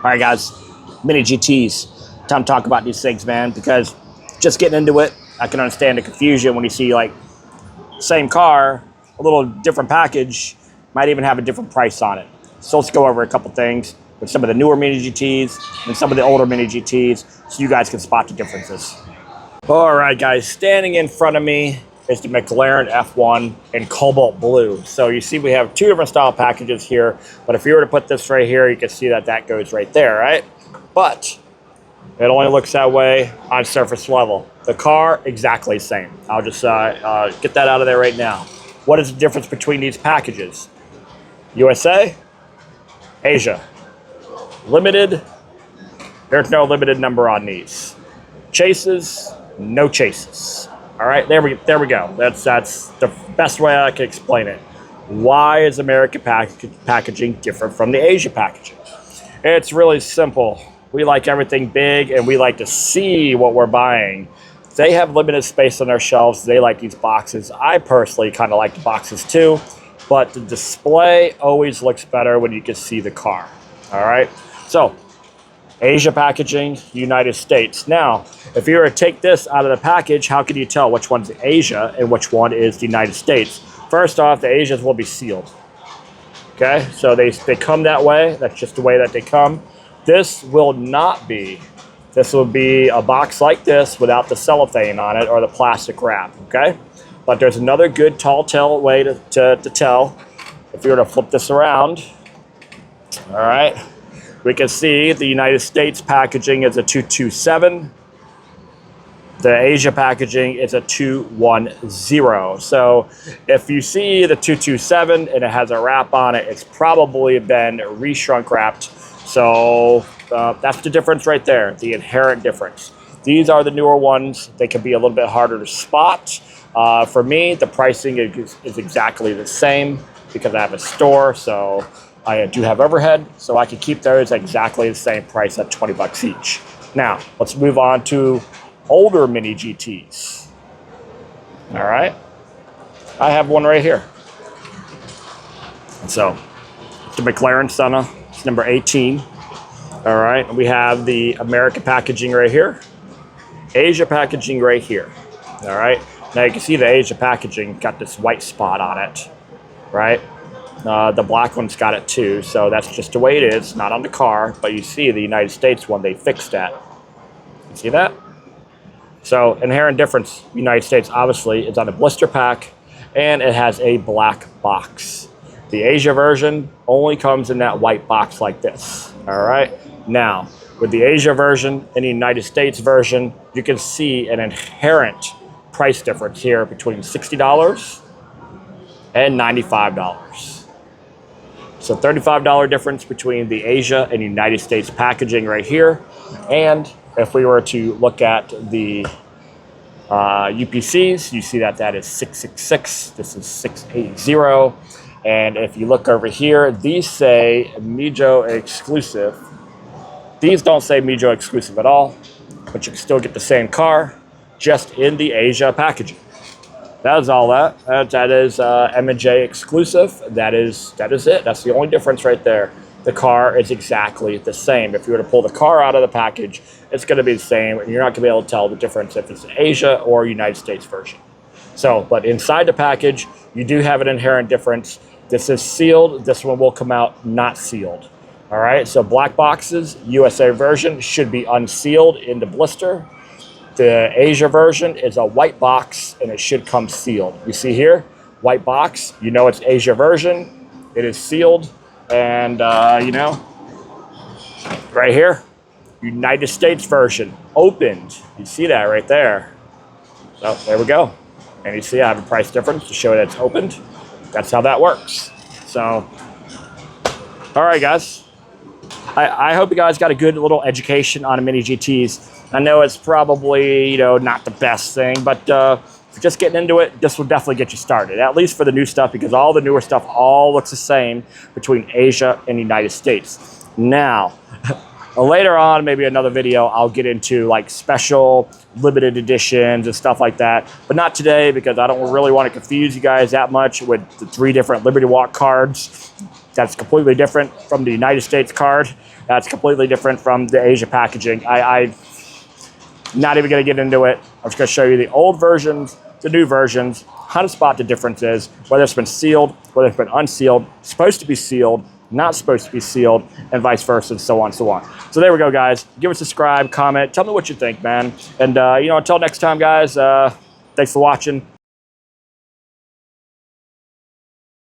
All right, guys, mini GTs. Time to talk about these things, man, because just getting into it, I can understand the confusion when you see like same car, a little different package, might even have a different price on it. So let's go over a couple things with some of the newer mini GTs and some of the older mini GTs so you guys can spot the differences. All right, guys, standing in front of me is the McLaren F1 in cobalt blue. So you see we have two different style packages here, but if you were to put this right here, you can see that that goes right there, right? But it only looks that way on surface level. The car, exactly the same. I'll just get that out of there right now. What is the difference between these packages? USA, Asia. Limited, there's no limited number on these. Chases, no chases. All right, there we go. That's the best way I can explain it. Why is American packaging different from the Asia packaging? It's really simple. We like everything big and we like to see what we're buying. They have limited space on their shelves. They like these boxes. I personally kind of like the boxes too, but the display always looks better when you can see the car. All right, so Asia packaging, United States. Now, if you were to take this out of the package, how can you tell which one's Asia and which one is the United States? First off, the Asians will be sealed. Okay, so they come that way. That's just the way that they come. This will not be. This will be a box like this without the cellophane on it or the plastic wrap, okay? But there's another good tall tale way to tell. If you were to flip this around, all right, we can see the United States packaging is a 227. The Asia packaging is a 210. So if you see the 227 and it has a wrap on it, it's probably been re-shrunk wrapped. So that's the difference right there, the inherent difference. These are the newer ones. They can be a little bit harder to spot. For me, the pricing is exactly the same because I have a store, so I do have overhead, so I can keep those at exactly the same price at 20 bucks each. Now, let's move on to older mini GTs. All right, I have one right here. So, the McLaren Senna, it's number 18. All right, we have the American packaging right here, Asia packaging right here. All right, now you can see the Asia packaging got this white spot on it, right? The black one's got it too, so that's just the way it is, not on the car, but you see the United States one, they fixed that. You see that? So inherent difference, United States obviously is on a blister pack and it has a black box. The Asia version only comes in that white box like this, all right? Now, with the Asia version and the United States version, you can see an inherent price difference here between $60 and $95. So $35 difference between the Asia and United States packaging right here. And if we were to look at the UPCs, you see that that is 666. This is 680. And if you look over here, these say Mijo exclusive. These don't say Mijo exclusive at all, but you can still get the same car, just in the Asia packaging. That is all that. That is M&J exclusive. That is it. That's the only difference right there. The car is exactly the same. If you were to pull the car out of the package, it's going to be the same, and you're not going to be able to tell the difference if it's an Asia or United States version. So, but inside the package, you do have an inherent difference. This is sealed. This one will come out not sealed. All right, so black boxes, USA version, should be unsealed in the blister. The Asia version is a white box and it should come sealed. You see here, white box, you know it's Asia version. It is sealed and you know, right here, United States version, opened. You see that right there. So there we go. And you see I have a price difference to show that it's opened. That's how that works. So, all right, guys. I hope you guys got a good little education on mini GTs. I know it's probably, you know, not the best thing, but if you're just getting into it, this will definitely get you started, at least for the new stuff, because all the newer stuff all looks the same between Asia and the United States. Now, Later on, maybe another video, I'll get into like special limited editions and stuff like that. But not today, because I don't really want to confuse you guys that much with the 3 different Liberty Walk cards. That's completely different from the United States card. That's completely different from the Asia packaging. I'm not even going to get into it. I'm just going to show you the old versions, the new versions, how to spot the differences, whether it's been sealed, whether it's been unsealed, supposed to be sealed, not supposed to be sealed, and vice versa, and so on and so on. So there we go, guys. Give us a subscribe, comment, tell me what you think, man. And, you know, until next time, guys, thanks for watching.